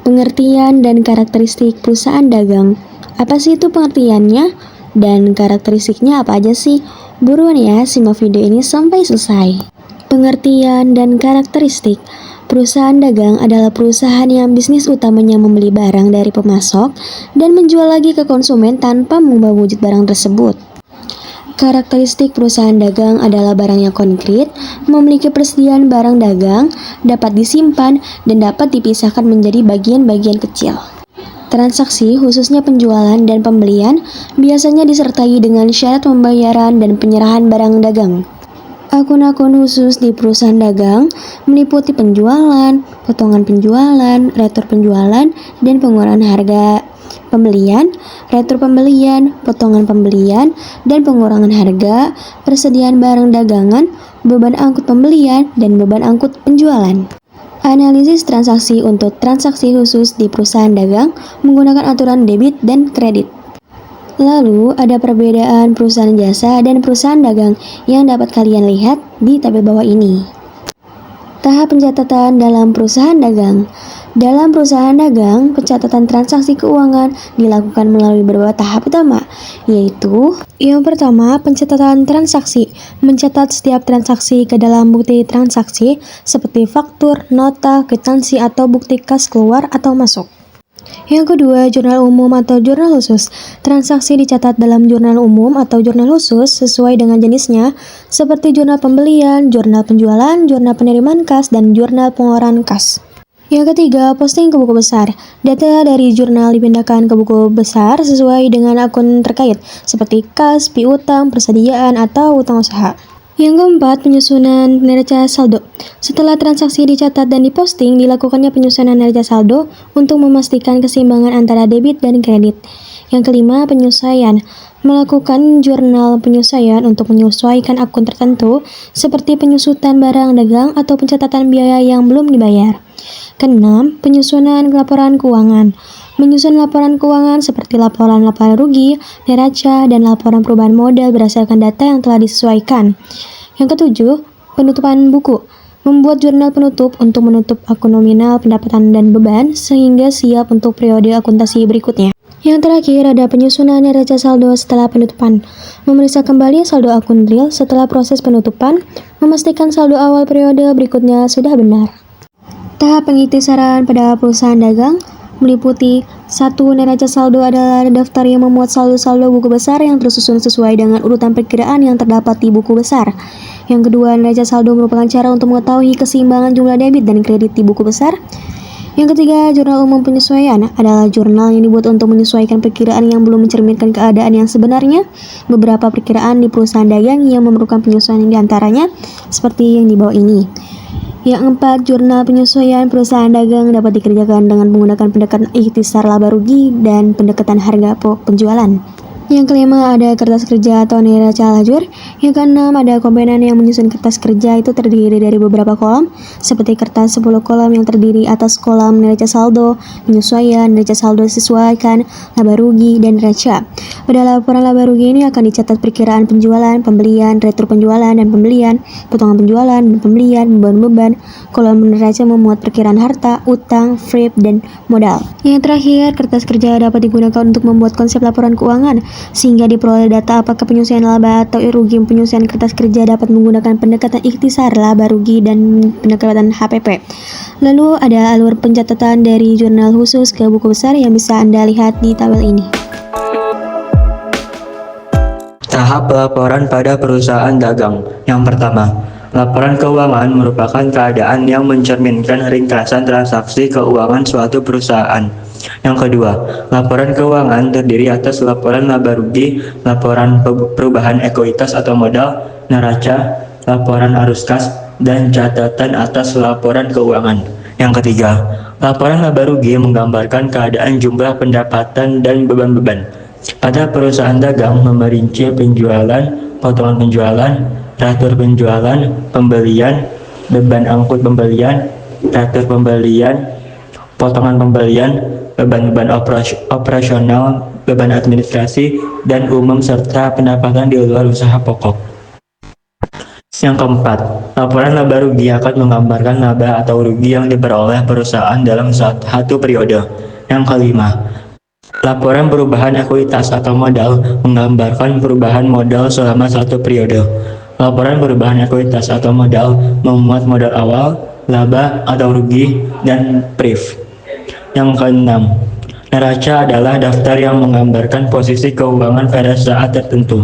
Pengertian dan karakteristik perusahaan dagang. Apa sih itu pengertiannya? Dan karakteristiknya apa aja sih? Buruan ya, simak video ini sampai selesai. Pengertian dan karakteristik. Perusahaan dagang adalah perusahaan yang bisnis utamanya membeli barang dari pemasok dan menjual lagi ke konsumen tanpa mengubah wujud barang tersebut. Karakteristik perusahaan dagang adalah barangnya konkret, memiliki persediaan barang dagang, dapat disimpan, dan dapat dipisahkan menjadi bagian-bagian kecil. Transaksi, khususnya penjualan dan pembelian, biasanya disertai dengan syarat pembayaran dan penyerahan barang dagang. Akun-akun khusus di perusahaan dagang meliputi penjualan, potongan penjualan, retur penjualan, dan pengurangan harga pembelian, retur pembelian, potongan pembelian, dan pengurangan harga, persediaan barang dagangan, beban angkut pembelian, dan beban angkut penjualan. Analisis transaksi untuk transaksi khusus di perusahaan dagang menggunakan aturan debit dan kredit. Lalu, ada perbedaan perusahaan jasa dan perusahaan dagang yang dapat kalian lihat di tabel bawah ini. Tahap pencatatan dalam perusahaan dagang. Dalam perusahaan dagang, pencatatan transaksi keuangan dilakukan melalui beberapa tahap utama, yaitu yang pertama, pencatatan transaksi. Mencatat setiap transaksi ke dalam bukti transaksi seperti faktur, nota, kwitansi, atau bukti kas keluar atau masuk. Yang kedua, jurnal umum atau jurnal khusus. Transaksi dicatat dalam jurnal umum atau jurnal khusus sesuai dengan jenisnya, seperti jurnal pembelian, jurnal penjualan, jurnal penerimaan kas, dan jurnal pengeluaran kas. Yang ketiga, posting ke buku besar. Data dari jurnal dipindahkan ke buku besar sesuai dengan akun terkait, seperti kas, piutang, persediaan, atau utang usaha. Yang keempat, penyusunan neraca saldo. Setelah transaksi dicatat dan diposting, dilakukannya penyusunan neraca saldo untuk memastikan keseimbangan antara debit dan kredit. Yang kelima, penyesuaian. Melakukan jurnal penyesuaian untuk menyesuaikan akun tertentu, seperti penyusutan barang dagang atau pencatatan biaya yang belum dibayar. Keenam, penyusunan laporan keuangan. Menyusun laporan keuangan seperti laporan rugi, neraca, dan laporan perubahan modal berdasarkan data yang telah disesuaikan. Yang ketujuh, penutupan buku. Membuat jurnal penutup untuk menutup akun nominal, pendapatan, dan beban sehingga siap untuk periode akuntansi berikutnya. Yang terakhir ada penyusunan neraca saldo setelah penutupan. Memeriksa kembali saldo akun real setelah proses penutupan, memastikan saldo awal periode berikutnya sudah benar. Tahap pengiktisaran pada perusahaan dagang meliputi 1. Neraca saldo adalah daftar yang memuat saldo-saldo buku besar yang tersusun sesuai dengan urutan perkiraan yang terdapat di buku besar. Yang kedua, neraca saldo merupakan cara untuk mengetahui keseimbangan jumlah debit dan kredit di buku besar. Yang ketiga, jurnal umum penyesuaian adalah jurnal yang dibuat untuk menyesuaikan perkiraan yang belum mencerminkan keadaan yang sebenarnya. Beberapa perkiraan di perusahaan dagang yang memerlukan penyesuaian diantaranya seperti yang di bawah ini. Yang keempat, jurnal penyesuaian perusahaan dagang dapat dikerjakan dengan menggunakan pendekatan ikhtisar laba rugi dan pendekatan harga penjualan. Yang kelima, ada kertas kerja atau neraca lajur. Yang keenam, ada komponen yang menyusun kertas kerja, itu terdiri dari beberapa kolom, seperti kertas 10 kolom yang terdiri atas kolom neraca saldo, penyesuaian, neraca saldo disesuaikan, laba rugi, dan neraca. Pada laporan laba rugi ini akan dicatat perkiraan penjualan, pembelian, retur penjualan dan pembelian, potongan penjualan dan pembelian, beban-beban. Kolom neraca memuat perkiraan harta, utang, FRIP, dan modal. Yang terakhir, kertas kerja dapat digunakan untuk membuat konsep laporan keuangan, sehingga diperoleh data apakah penyusunan laba atau rugi. Penyusunan kertas kerja dapat menggunakan pendekatan ikhtisar laba rugi dan pendekatan HPP. Lalu ada alur pencatatan dari jurnal khusus ke buku besar yang bisa Anda lihat di tabel ini. Tahap pelaporan pada perusahaan dagang. Yang pertama, laporan keuangan merupakan keadaan yang mencerminkan ringkasan transaksi keuangan suatu perusahaan. Yang kedua, laporan keuangan terdiri atas laporan laba rugi, laporan perubahan ekuitas atau modal, neraca, laporan arus kas, dan catatan atas laporan keuangan. Yang ketiga, laporan laba rugi menggambarkan keadaan jumlah pendapatan dan beban-beban. Pada perusahaan dagang memerinci penjualan, potongan penjualan, retur penjualan, pembelian, beban angkut pembelian, retur pembelian, potongan pembelian, beban-beban operasional, beban administrasi, dan umum serta pendapatan di luar usaha pokok. Yang keempat, laporan laba rugi akan menggambarkan laba atau rugi yang diperoleh perusahaan dalam satu periode. Yang kelima, laporan perubahan ekuitas atau modal menggambarkan perubahan modal selama satu periode. Laporan perubahan ekuitas atau modal memuat modal awal, laba atau rugi, dan PRIF. Yang keenam, neraca adalah daftar yang menggambarkan posisi keuangan pada saat tertentu.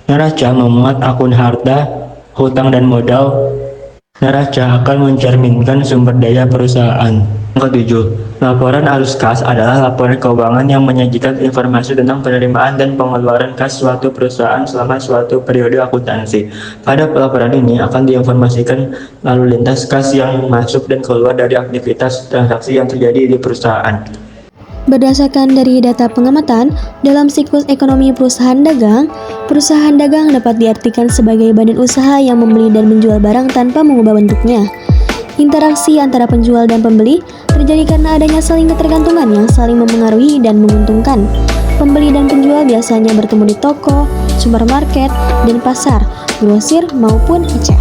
Neraca memuat akun harta, hutang, dan modal. Neraca akan mencerminkan sumber daya perusahaan. Yang ketujuh, laporan arus kas adalah laporan keuangan yang menyajikan informasi tentang penerimaan dan pengeluaran kas suatu perusahaan selama suatu periode akuntansi. Pada laporan ini akan diinformasikan lalu lintas kas yang masuk dan keluar dari aktivitas transaksi yang terjadi di perusahaan. Berdasarkan dari data pengamatan, dalam siklus ekonomi perusahaan dagang dapat diartikan sebagai badan usaha yang membeli dan menjual barang tanpa mengubah bentuknya. Interaksi antara penjual dan pembeli terjadi karena adanya saling ketergantungan yang saling memengaruhi dan menguntungkan. Pembeli dan penjual biasanya bertemu di toko, supermarket, dan pasar, grosir maupun ecer.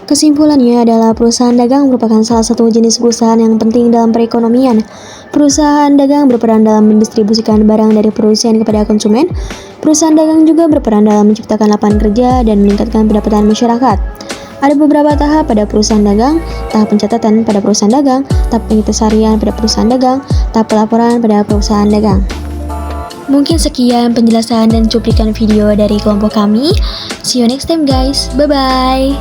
Kesimpulannya adalah perusahaan dagang merupakan salah satu jenis perusahaan yang penting dalam perekonomian. Perusahaan dagang berperan dalam mendistribusikan barang dari produsen kepada konsumen. Perusahaan dagang juga berperan dalam menciptakan lapangan kerja dan meningkatkan pendapatan masyarakat. Ada beberapa tahap pada perusahaan dagang: tahap pencatatan pada perusahaan dagang, tahap pengintisarian pada perusahaan dagang, tahap pelaporan pada perusahaan dagang. Mungkin sekian penjelasan dan cuplikan video dari kelompok kami. See you next time guys. Bye-bye.